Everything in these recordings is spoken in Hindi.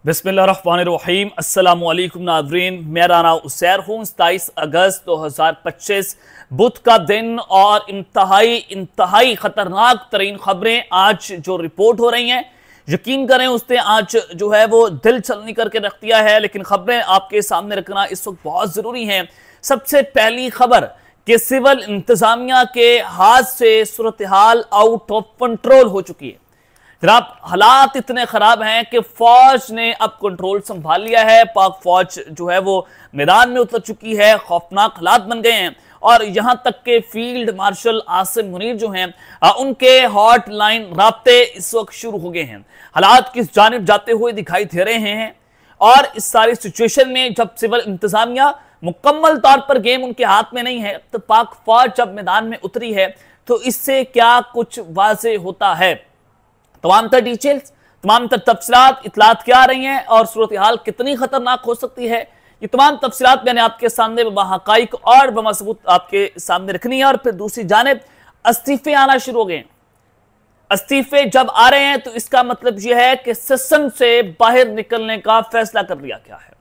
बिस्मिल्लाहिर्रहमानिर्रहीम अस्सलामुअलैकुम नाज़रीन, मेरा नाम उसैर हूँ। 27 अगस्त 2025 बुध का दिन और इंतहाई ख़तरनाक तरीन ख़बरें आज जो रिपोर्ट हो रही हैं, यकीन करें उसने आज जो है वो दिल छलनी करके रख दिया है। लेकिन ख़बरें आपके सामने रखना इस वक्त बहुत ज़रूरी है। सबसे पहली खबर कि सिविल इंतज़ामिया के हाथ से सूरत हाल आउट ऑफ कंट्रोल हो चुकी है। जनाब, हालात इतने खराब हैं कि फौज ने अब कंट्रोल संभाल लिया है। पाक फौज जो है वो मैदान में उतर चुकी है। खौफनाक हालात बन गए हैं और यहां तक के फील्ड मार्शल आसिम मुनीर जो हैं उनके हॉटलाइन राब्ते इस वक्त शुरू हो गए हैं। हालात किस जानिब जाते हुए दिखाई दे रहे हैं और इस सारी सिचुएशन में जब सिविल इंतजामिया मुकम्मल तौर पर गेम उनके हाथ में नहीं है, तो पाक फौज जब मैदान में उतरी है तो इससे क्या कुछ वाजे होता है। तमाम तर डिटेल्स, तमाम तर तफसीलात, इतलात क्या आ रही हैं और सूरत हाल कितनी खतरनाक हो सकती है, ये तमाम तफसीलात मैंने आपके सामने बहक़ाइक़ और बमसबूत आपके सामने रखनी है। और फिर दूसरी जानिब इस्तीफे आना शुरू हो गए। इस्तीफे जब आ रहे हैं तो इसका मतलब यह है कि सेशन से बाहर निकलने का फैसला कर लिया गया है।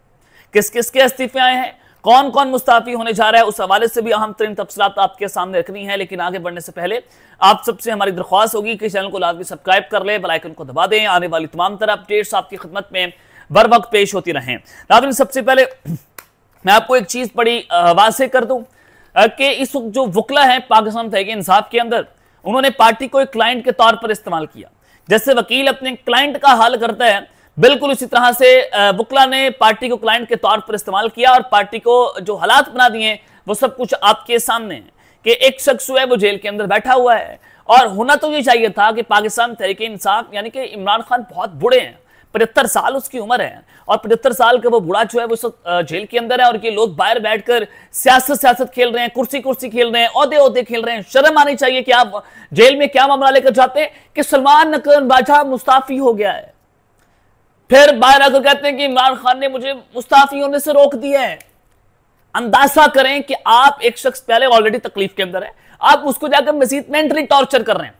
किस किस के इस्तीफे आए हैं, कौन कौन मुस्ताफी होने जा रहा है, उस हवाले से भी अहम तरीन तफसीलात आपके सामने रखनी है। लेकिन आगे बढ़ने से पहले आप सबसे हमारी दरख्वास्त होगी कि चैनल को लाजमी सब्सक्राइब कर ले, बेल आइकन को दबा दें। आने वाली तमाम तरह अपडेट्स आपकी खिदमत में बर वक्त पेश होती रहें। नाज़रीन, सबसे पहले मैं आपको एक चीज बड़ी वाज़ेह कर दूं कि इस वक्त जो वकला है पाकिस्तान तहरीक इंसाफ के अंदर, उन्होंने पार्टी को एक क्लाइंट के तौर पर इस्तेमाल किया। जैसे वकील अपने क्लाइंट का हाल करता है, बिल्कुल इसी तरह से वकला ने पार्टी को क्लाइंट के तौर पर इस्तेमाल किया और पार्टी को जो हालात बना दिए वो सब कुछ आपके सामने है कि एक शख्स जो है वो जेल के अंदर बैठा हुआ है। और होना तो ये चाहिए था कि पाकिस्तान तहरीक इंसाफ यानी कि इमरान खान बहुत बूढ़े हैं, 75 साल उसकी उम्र है और 75 साल का वो बूढ़ा जो है वो जेल के अंदर है और ये लोग बाहर बैठकर सियासत खेल रहे हैं, कुर्सी खेल रहे हैं, ओहदे खेल रहे हैं। शर्म आनी चाहिए कि आप जेल में क्या मामला लेकर जाते हैं कि सलमान नकरन बाजा मुस्ताफी हो गया है, फिर बाहर आकर कहते हैं कि इमरान खान ने मुझे मुस्ताफी होने से रोक दिया है। अंदाजा करें कि आप एक शख्स पहले ऑलरेडी तकलीफ के अंदर है, आप उसको जाकर मजीद मेंटली टॉर्चर कर रहे हैं।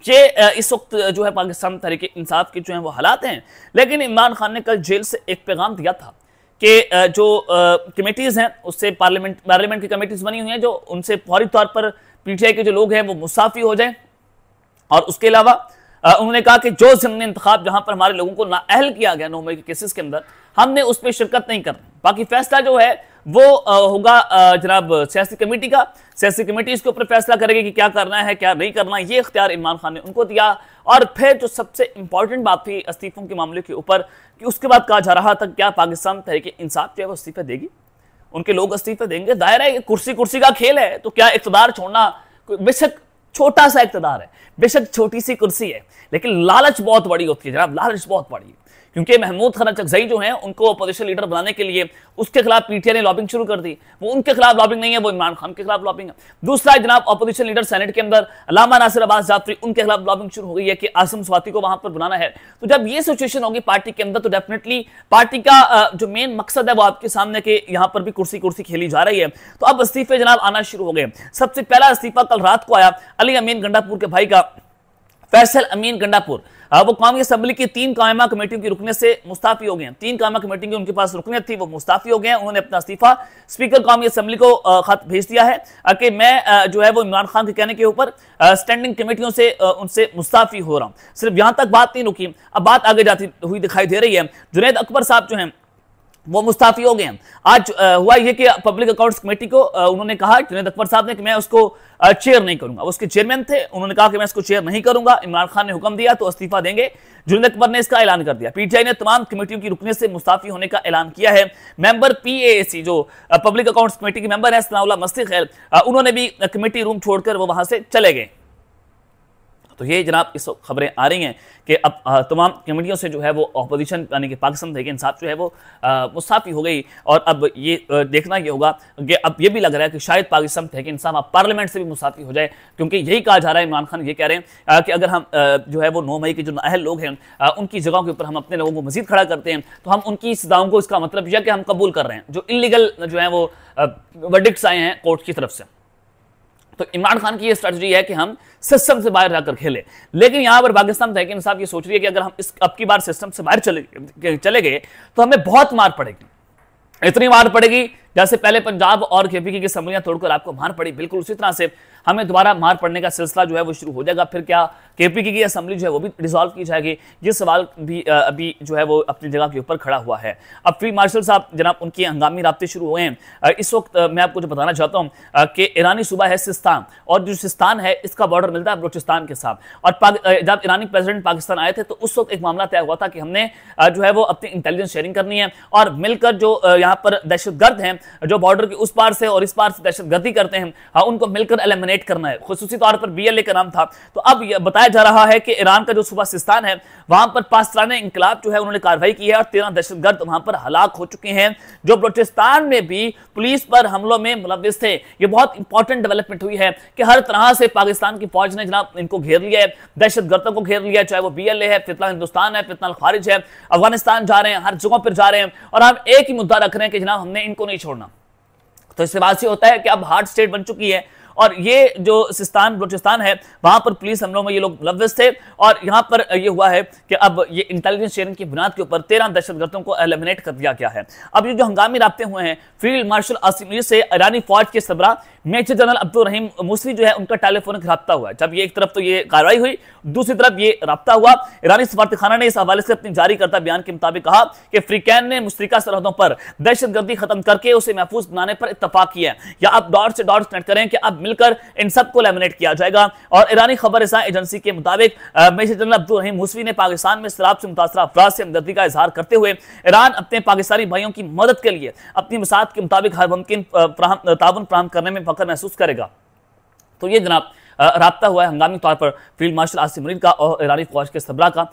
ये इस वक्त जो है पाकिस्तान तहरीक इंसाफ के जो है वो हालात हैं। लेकिन इमरान खान ने कल जेल से एक पैगाम दिया था कि जो कमेटीज हैं उससे पार्लियामेंट की कमेटीज बनी हुई हैं, जो उनसे फौरी तौर पर पीटीआई के जो लोग हैं वो मुस्ताफी हो जाएं। और उसके अलावा उन्होंने कहा कि जो ज़िमनी इंतखाब जहां पर हमारे लोगों को नाअहल किया गया 9 मई के केसेस के अंदर, हमने उस पर शिरकत नहीं करनी। बाकी फैसला जो है वो होगा जनाब सियासी कमेटी का। सियासी कमेटी इसके ऊपर फैसला करेगी कि क्या करना है क्या नहीं करना। ये इख्तियार इमरान खान ने उनको दिया। और फिर जो सबसे इंपॉर्टेंट बात थी इस्तीफों के मामले के ऊपर कि उसके बाद कहा जा रहा था क्या पाकिस्तान तहरीक इंसाफ जो है वो इस्तीफे देगी, उनके लोग इस्तीफे देंगे। दायरा है कुर्सी का खेल है, तो क्या इक़्तिदार छोड़ना, बेशक छोटा सा इक़्तिदार है, बेशक छोटी सी कुर्सी है, लेकिन लालच बहुत बड़ी होती है जनाब, लालच बहुत बड़ी है। क्योंकि महमूद खान चकजई जो है उनको अपोजिशन लीडर बनाने के लिए उसके खिलाफ पीटीआई ने लॉबिंग शुरू कर दी। वो उनके खिलाफ लॉबिंग नहीं है, वो इमरान खान के खिलाफ लॉबिंग है। दूसरा जनाब अपोजिशन लीडर सेनेट के अंदर अल्लामा नासिर अब्बास जाफरी, उनके खिलाफ लॉबिंग शुरू हो गई है कि आसिम स्वाति को वहां पर बनाना है। तो जब ये सिचुएशन होगी पार्टी के अंदर तो डेफिनेटली पार्टी का जो मेन मकसद है वो आपके सामने के यहाँ पर भी कुर्सी खेली जा रही है। तो अब इस्तीफे जनाब आना शुरू हो गए। सबसे पहला इस्तीफा कल रात को आया अली अमीन गंडापुर के भाई का, फैसल अमीन गंडापुर। वो कौमी असम्बली की 3 कायमा कमेटियों की रुकने से मुस्ताफी हो गए। 3 कायमा कमेटी की उनके पास रुकनियत थी, वो मुस्ताफी हो गए। उन्होंने अपना इस्तीफा स्पीकर कौमी असम्बली को खत भेज दिया है कि मैं जो है वो इमरान खान के कहने के ऊपर स्टैंडिंग कमेटियों से उनसे मुस्ताफी हो रहा हूं। सिर्फ यहां तक बात नहीं रुकी, अब बात आगे जाती हुई दिखाई दे रही है। जुनैद अकबर साहब जो हैं वो मुस्ताफी हो गए हैं। आज हुआ ये कि पब्लिक अकाउंट्स कमेटी को उन्होंने कहा, जुनैद अकबर साहब ने, कि मैं उसको चेयर नहीं करूंगा। वो उसके चेयरमैन थे, उन्होंने कहा कि मैं इसको चेयर नहीं करूंगा। इमरान खान ने हुक्म दिया तो इस्तीफा देंगे। जुनैद अकबर ने इसका ऐलान कर दिया। पीटीआई ने तमाम कमेटियों की रुकने से मुस्ताफी होने का ऐलान किया है। मेंबर पीएएसी जो पब्लिक अकाउंट्स कमेटी के मेंबर है सनाउल्लाह मस्ती खैर, उन्होंने भी कमेटी रूम छोड़कर वो वहां से चले गए। तो ये जनाब इस खबरें आ रही हैं कि अब तमाम कमेटियों से जो है वो अपोजिशन यानी कि पाकिस्तान तहरीक इंसाफ जो है वो मुस्ताफी हो गई। और अब ये देखना ये होगा कि अब ये भी लग रहा है कि शायद पाकिस्तान तहरीक इंसाफ अब पार्लियामेंट से भी मुस्ताफी हो जाए, क्योंकि यही कहा जा रहा है, इमरान खान ये कह रहे हैं कि अगर हम जो है वो 9 मई के जो नाअहल लोग हैं उनकी जगहों के ऊपर हम अपने लोगों को मजीद खड़ा करते हैं तो हम उनकी सदाओं को, इसका मतलब यह कि हम कबूल कर रहे हैं जो इलीगल जो है वो वर्डिक्ट्स आए हैं कोर्ट की तरफ से। तो इमरान खान की ये स्ट्रेटजी है कि हम सिस्टम से बाहर जाकर खेले, लेकिन यहां पर पाकिस्तान तहरीक इंसाफ ये सोच रही है कि अगर हम इस अब की बार सिस्टम से बाहर चले गए तो हमें बहुत मार पड़ेगी, इतनी मार पड़ेगी जैसे पहले पंजाब और केपीके की असम्बलियां तोड़कर आपको मार पड़ी, बिल्कुल उसी तरह से हमें दोबारा मार पड़ने का सिलसिला जो है वो शुरू हो जाएगा। फिर क्या केपीके की असम्बली जो है वो भी डिसॉल्व की जाएगी, ये सवाल भी अभी जो है वो अपनी जगह के ऊपर खड़ा हुआ है। अब फील्ड मार्शल साहब जनाब उनके हंगामी राब्ते शुरू हुए हैं। इस वक्त मैं आपको जो बताना चाहता हूँ कि ईरानी सूबा है सिस्तान, और जो सिस्तान है इसका बॉर्डर मिलता है बलूचिस्तान के साथ, और जब ईरानी प्रेसिडेंट पाकिस्तान आए थे तो उस वक्त एक मामला तय हुआ था कि हमने जो है वो अपनी इंटेलिजेंस शेयरिंग करनी है और मिलकर जो यहाँ पर दहशतगर्द हैं जो बॉर्डर के उस पार से और इस पार से दहशतगर्दी करते हैं उनको मिलकर एलिमिनेट करना है। खुसूसी तौर पर BLA का नाम था। तो अब यह बताया जा रहा है कि ईरान का जो सूबा सिस्तान है वहां पर पासराने इंकलाब जो है उन्होंने कार्रवाई की है और 13 दहशतगर्द वहां पर हलाक हो चुके हैं जो बलूचिस्तान में भी पुलिस पर हमलों में मुलव्विस थे। ये बहुत इंपॉर्टेंट डेवलपमेंट हुई है कि हर तरह से पाकिस्तान की फौज ने जनाब इनको घेर लिया है, दहशतगर्दों को घेर लिया है, चाहे वो BLA है, फितना हिंदुस्तान है, फितना खारिज है, अफगानिस्तान जा रहे हैं, हर जगह पर जा रहे हैं, और हम एक ही मुद्दा रख रहे हैं कि जनाब हमने इनको नहीं छोड़ना। तो इससे बात से होता है कि अब हार्ड स्टेट बन चुकी है और ये जो सिस्तान बलूचिस्तान है वहां पर पुलिस हमलों में ये लोग मुलव्विस थे, और यहां पर ये हुआ है कि अब ये इंटेलिजेंस शेयरिंग की बुनियाद के ऊपर 13 दहशतगर्दों को एलिमिनेट कर दिया गया है। अब ये जो हंगामी राब्ते हुए हैं फील्ड मार्शल आसिम मुनीर से ईरानी फौज के सरबराह मेजर जनरल अब्दुल रहीम मूसवी जो है उनका टेलीफोनिक राब्ता हुआ है। जब ये एक तरफ तो ये कार्रवाई हुई, दूसरी तरफ ये राब्ता हुआ। ईरानी सफारतखाना ने इस हवाले से अपनी जारी करता बयान के मुताबिक कहा कि फ्रीकैन ने मुश्तरका सरहदों पर दहशतगर्दी खत्म करके उसे महफूज बनाने पर इत्तफाक किया है, या अब डॉट से डॉट कनेक्ट करें कि अब मिलकर इन सब को लैमिनेट किया जाएगा। और ईरानी खबर रसां एजेंसी के मुताबिक मेजर जनरल अब्दुल रहीम मूसवी ने पाकिस्तान में शराब से मुतासरा अफराद से हमदर्दी का इजहार करते हुए ईरान अपने पाकिस्तानी भाइयों की मदद के लिए अपनी मसाद के मुताबिक हर मुमकिन ताउन फराहम करने में फख्र महसूस करेगा। तो ये जनाब राब्ता हुआ है हंगामी तौर पर फील्ड मार्शल आसिम मुनीर का और ईरानी फौज के सरबराह का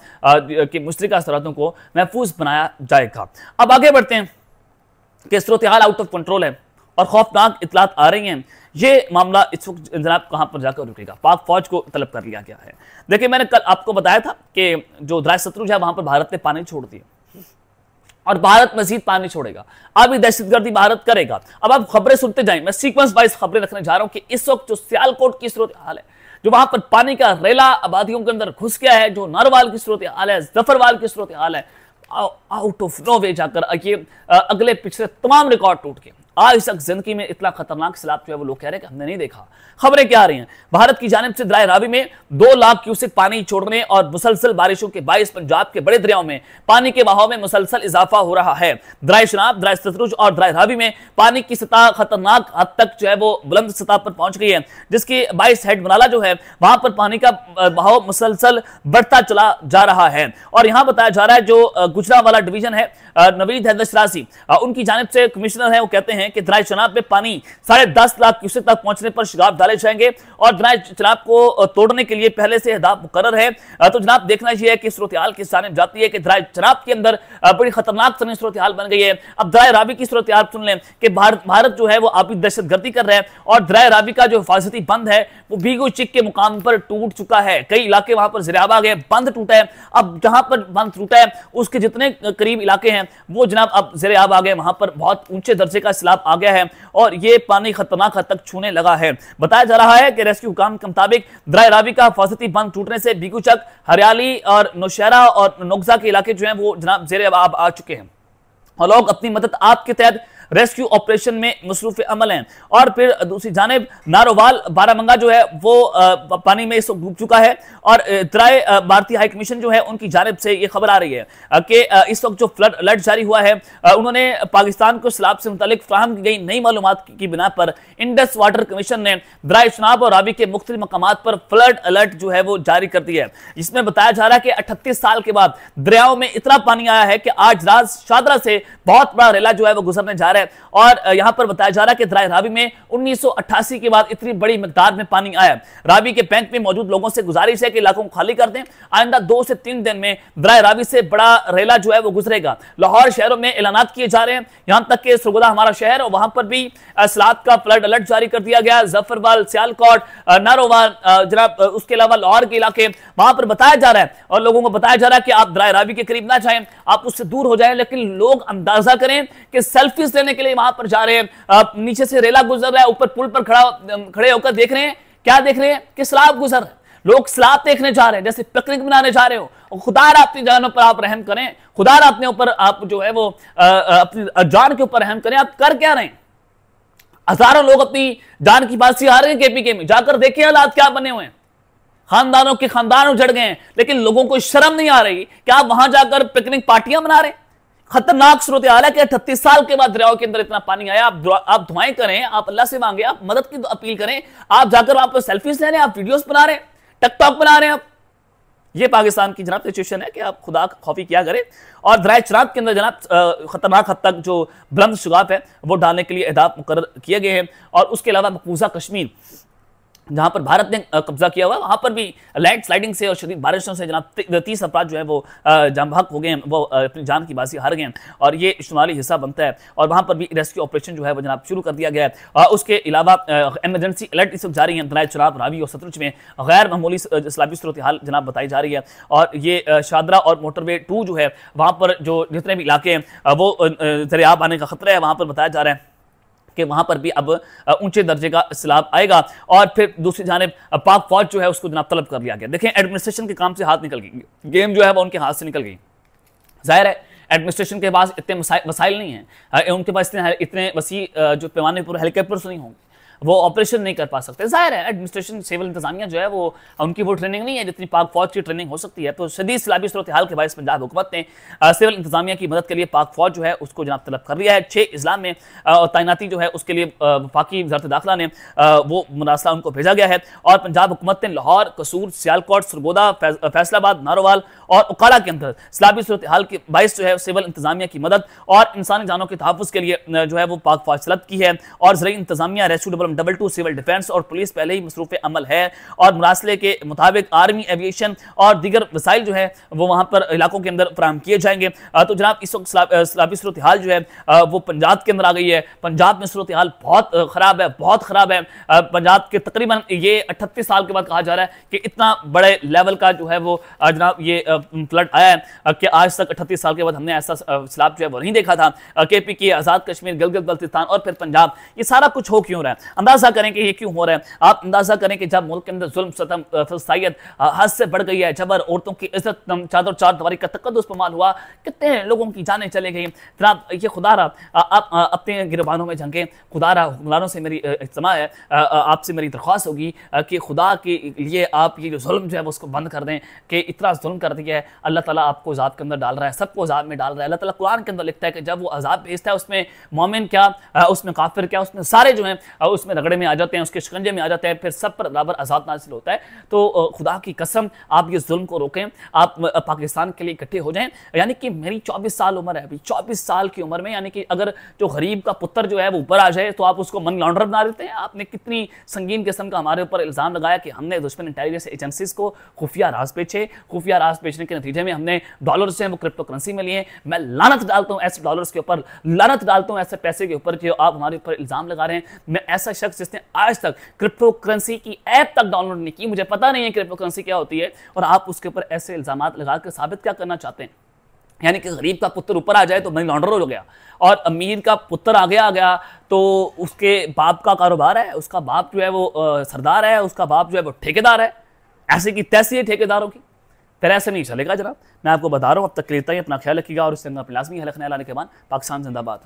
कि मुश्तरका सरहदों को महफूज बनाया जाएगा। अब आगे बढ़ते हैं कि सूरत हाल आउट ऑफ कंट्रोल है और खौफनाक इतलात आ रही हैं। ये मामला इस वक्त जनाब कहां पर जाकर रुकेगा, पाक फौज को तलब कर लिया गया है। देखिए मैंने कल आपको बताया था कि जो दरिया सतलुज है वहां पर भारत ने पानी छोड़ दिया और भारत मजीद पानी छोड़ेगा, अब ये दहशतगर्दी भारत करेगा। अब आप खबरें सुनते जाएं, मैं सीक्वेंस वाइज खबरें रखने जा रहा हूं कि इस वक्त जो सियालकोट की सूरत हाल है, जो वहां पर पानी का रेला आबादियों के अंदर घुस गया है, जो नारवाल की सूरत हाल है, जफरवाल की सूरत हाल है, आउट ऑफ नो वे जाकर ये अगले पिछले तमाम रिकॉर्ड टूट के आज तक जिंदगी में इतना खतरनाक सैलाब जो है वो लोग कह रहे हैं कि हमने नहीं देखा। खबरें क्या आ रही हैं, भारत की जानिब से दरिया रावी में 2 लाख क्यूसेक पानी छोड़ने और मुसलसल बारिशों के बायस पंजाब के बड़े दरियाओं में पानी के बहाव में मुसलसल इजाफा हो रहा है। दरिया शनाब, दरिया सतलुज और दरिया रावी में पानी की सतह खतरनाक हद तक जो है वो बुलंद सतह पर पहुंच गई है, जिसकी 22 हेड बनाला जो है वहां पर पानी का बहाव मुसलसल बढ़ता चला जा रहा है। और यहां बताया जा रहा है जो गुजरांवाला डिवीजन है, नवीद हैदर शरासी उनकी जानिब से कमिश्नर है, वो कहते हैं कि दरिया शनाब में पानी 10.5 लाख क्यूसेक तक पहुंचने पर शिगाफ डाले जाएंगे और दरिया शनाब को तोड़ने के लिए पहले से अहदाफ मुकर्रर है। तो जनाब देखना यह है कि सूरत हाल किस जानिब जाती है कि दरिया शनाब के अंदर बड़ी खतरनाक तरीन सूरत हाल बन गई है। अब दरिया रावी की सूरत हाल सुन लें कि भारत जो है वो आबी दहशतगर्दी कर रहा है और दरिया रावी का जो हिफाजती बंद है वो भीगू चिक के मुकाम पर टूट चुका है। कई इलाके वहां पर ज़राब आ गए, बंद टूटा है। अब जहां पर बंद टूटा है उसके जितने करीब इलाके हैं वो जनाब अब ज़राब आ गए, वहां पर बहुत ऊंचे दर्जे का सैलाब आ गया है और ये पानी खतरनाक हद तक छूने लगा है। बताया जा रहा है कि रेस्क्यू हुकाम के मुताबिक दरिया रावी का हिफाजती बंद टूटने से भीगूचक, हरियाली और नौशहरा और नोगजा के इलाके जो हैं वो जनाब ज़ेर-ए-आब आ चुके हैं और लोग अपनी मदद आपके तहत रेस्क्यू ऑपरेशन में मसरूफ अमल हैं। और फिर दूसरी जानिब नारोवाल बारामंगा जो है वो पानी में डूब चुका है और भारतीय हाई कमीशन जो है उनकी जानिब से ये खबर आ रही है कि इस वक्त जो फ्लड अलर्ट जारी हुआ है उन्होंने पाकिस्तान को सैलाब से मुतालिक फ्राहम की गई नई मालूमात की बिना पर इंडस वाटर कमीशन ने दरिया शनाब और रावी के मुख्तलिफ मकामात पर फ्लड अलर्ट जो है वो जारी कर दिया है। इसमें बताया जा रहा है कि 38 साल के बाद दरियाओं में इतना पानी आया है कि आज रात शादरा से बहुत बड़ा रेला जो है वो गुजरने जा रहा है और यहां पर बताया जा रहा है कि दरिया रावी में 1988 के बाद इतनी बड़ी मिकदार में पानी आया। रावी के बैंक में मौजूद लोगों से गुजारिश है कि इलाकों को खाली कर दें। आइंदा 2 से 3 दिन में दरिया रावी से बड़ा रेला जो है वो गुजरेगा। लाहौर शहरों में ऐलानात किए जा रहे हैं, यहां तक कि सरगोदा हमारा शहर और वहां पर भी सैलाब का फ्लड अलर्ट जारी कर दिया गया। जफरवाल, सियालकोट, नारोवाल, जनाब उसके अलावा लाहौर के इलाके वहां पर बताया जा रहा है और लोगों को बताया जा रहा है कि आप दरिया रावी के करीब ना जाएं, आप उससे दूर हो जाएं। लेकिन लोग अंदाजा करें कि सेल्फीज लेने के लिए वहां पर जा रहे हैं, नीचे से रेला गुजर रहा है, ऊपर पुल पर खड़े होकर देख रहे हैं, क्या देख रहे हैं कि सैलाब गुजर रहे हैं, लोग सैलाब देखने जा रहे हैं जैसे पिकनिक मनाने जा रहे हो। और खुदारा अपनी जानों पर आप रहम करें, खुदारा अपने ऊपर आप जो है वो अपनी जान के ऊपर रहम करें। आप कर क्या रहे हैं? हजारों लोग अपनी जान की बात से आ रहे हैं केपीके में, जाकर देखिए हालात क्या बने हुए हैं, खानदानों के खानदान उजड़ गए हैं, लेकिन लोगों को शर्म नहीं आ रही कि आप वहां जाकर पिकनिक पार्टियां मना रहे हैं। खतरनाक सूरत हाल है कि 38 साल के बाद दरियाओं के अंदर इतना पानी आया। आप दुआएं करें, आप अल्लाह से मांगे, आप मदद की अपील करें, आप जाकर वहां पर सेल्फीज ले रहे हैं, आप वीडियोस बना रहे हैं, टिकटॉक बना रहे हैं। आप ये पाकिस्तान की जनाब सिचुएशन है कि आप खुदा खौफी किया करें। और दरिया चनाब के अंदर जनाब खतरनाक हद तक जो बुलंद शुगाफ है वो डालने के लिए अहदाफ मुकर्रर किए गए हैं। और उसके अलावा मकबूजा कश्मीर जहां पर भारत ने कब्जा किया हुआ, वहां पर भी लैंड स्लाइडिंग से और शदीद बारिशों से जनाब 30 अफराद जो है वो जान बहक हो गए हैं, वो अपनी जान की बाजी हार गए हैं। और ये शुमाली हिस्सा बनता है और वहां पर भी रेस्क्यू ऑपरेशन जो है वो जनाब शुरू कर दिया गया है। उसके अलावा एमरजेंसी अलर्ट इस वक्त जारी है दरिया चनाब, रावी और सतलुज में गैर मामूली सैलाबी सूरत हाल जनाब बताई जा रही है। और ये शादरा और मोटरवे 2 जो है वहां पर जो जितने भी इलाके हैं वो दरियाब आने का खतरा है, वहां पर बताया जा रहा है कि वहां पर भी अब ऊंचे दर्जे का सैलाब आएगा। और फिर दूसरी जानिब पाक फौज जो है उसको जनाब तलब कर लिया गया। देखें एडमिनिस्ट्रेशन के काम से हाथ निकल गई, गेम जो है वो उनके हाथ से निकल गई। जाहिर है एडमिनिस्ट्रेशन के पास इतने वसाइल नहीं है, उनके पास इतने वसी जो पैमाने पर हेलीकॉप्टर्स नहीं होंगे, वो ऑपरेशन नहीं कर पा सकते। जाहिर है एडमिनिस्ट्रेशन सिविल इंतजामिया जो है वो उनकी वो ट्रेनिंग नहीं है जितनी पाक फौज की ट्रेनिंग हो सकती है। तो शदीद सैलाबी सूरत हाल के बायस पंजाब हुकूमत ने सिविल इंतजामिया की मदद के लिए पाक फौज जो है उसको जनाब तलब कर लिया है। 6 अजला में तैनाती जो है उसके लिए वफाकी वज़ारत दाखिला ने वो मुरासला उनको भेजा गया है। और पंजाब हुकूमत ने लाहौर, कसूर, सियालकोट, सरगोदा, फैसलाबाद, नारोवाल और उकाड़ा के अंदर सैलाबी सूरत हाल के बायस जो है सिविल इंतजामिया की मदद और इंसानी जानों के तहफ़्फ़ुज़ के लिए जो है वो पाक फौज तलब की है। और ज़रूरी इंतजामिया, रेस्क्यू 222, सिविल डिफेंस और पुलिस पहले ही मसरूफ अमल है। और मुरासले के मुताबिक आर्मी, एविएशन और दीगर वसाइल जो है वो वहां पर इलाकों के अंदर फराहम किए जाएंगे। तो जनाब इस वक्त सैलाबी सूरत हाल जो है वो पंजाब के अंदर आ गई है। पंजाब में सूरत हाल बहुत खराब है, बहुत खराब है। पंजाब के तकरीबन ये 38 साल के बाद कहा जा रहा है कि इतना बड़े लेवल का जो है वो जनाब ये फ्लड आया है कि आज तक 38 साल के बाद हमने ऐसा सैलाब जो है वो नहीं देखा था। केपीके, आजाद कश्मीर, गिलगित बल्तिस्तान और फिर पंजाब, ये सारा कुछ हो क्यों रहा है? अंदाजा करें कि ये क्यों हो रहा है। आप अंदाजा करें कि जब मुल्क के अंदर जुल्म, सतम, फसाइयत हद से बढ़ गई है, जबर, औरतों की इज्जत, चादर चार दीवारी का तकद्दुस पमाल हुआ, कितने लोगों की जानें चले गई। जनाब ये खुदारा आप अपने गिरबानों में झंके, खुदारा हुक्मरानों से मेरी इज्तिमा है, आपसे मेरी दरख्वास्त होगी कि खुदा के लिए आप ये जो जुल्म जो है उसको बंद कर दें कि इतना जुल्म कर दिया है। अल्लाह ताला आपको अज़ाब के अंदर डाल रहा है, सबको अज़ाब में डाल रहा है। अल्लाह ताला कुरान के अंदर लिखता है कि जब वो अज़ाब भेजता है उसमें मोमिन क्या, उसमें काफिर क्या, उसमें सारे जो हैं उसमें रगड़े में आ जाते हैं, उसके शिकंजे में आ जाते हैं, फिर सब पर बराबर अज़ाब नाज़िल होता है। तो खुदा की कसम आप ये जुल्म को रोकें, आप पाकिस्तान के लिए इकट्ठे हो जाएं। यानी कि मेरी 24 साल उम्र है, अभी 24 साल की उम्र में, यानी कि अगर जो गरीब का पुत्र जो है वो ऊपर आ जाए तो आप उसको मनी लॉन्डर बना देते हैं। आपने कितनी संगीन किस्म का हमारे ऊपर इल्ज़ाम लगाया कि हमने दुश्मन इंटेलिजेंस एजेंसीज को खुफिया राज बेचे, खुफिया राज बेचने के नतीजे में हमने डॉलर्स हैं वो क्रिप्टो करेंसी में लिए। मैं लानत डालता हूँ ऐसे डॉलर्स के ऊपर, लानत डालता हूँ ऐसे पैसे के ऊपर जो आप हमारे ऊपर इल्ज़ाम लगा रहे हैं। मैं ऐसा शख्स जिसने आज तक क्रिप्टो करेंसी की ऐप तक डाउनलोड नहीं की, मुझे पता नहीं है क्रिप्टो करेंसी क्या होती है, और आप उसके ऊपर ऐसे इल्ज़ाम लगा कर साबित क्या करना चाहते हैं? यानी कि गरीब का पुत्र ऊपर आ जाए तो मनी लॉन्डर हो गया, और अमीर का पुत्र आ गया तो उसके बाप का कारोबार है, उसका बाप जो है वो सरदार है, उसका बाप जो है वो ठेकेदार है। ऐसे की तैसी है ठेकेदारों की, फिर ऐसे नहीं चलेगा जनाब। मैं आपको बता रहा हूँ। अब तक के लिए इतना ही, अपना ख्याल रखिएगा और इससे अपने लाजमी हल लाने के बाद पाकिस्तान जिंदाबाद।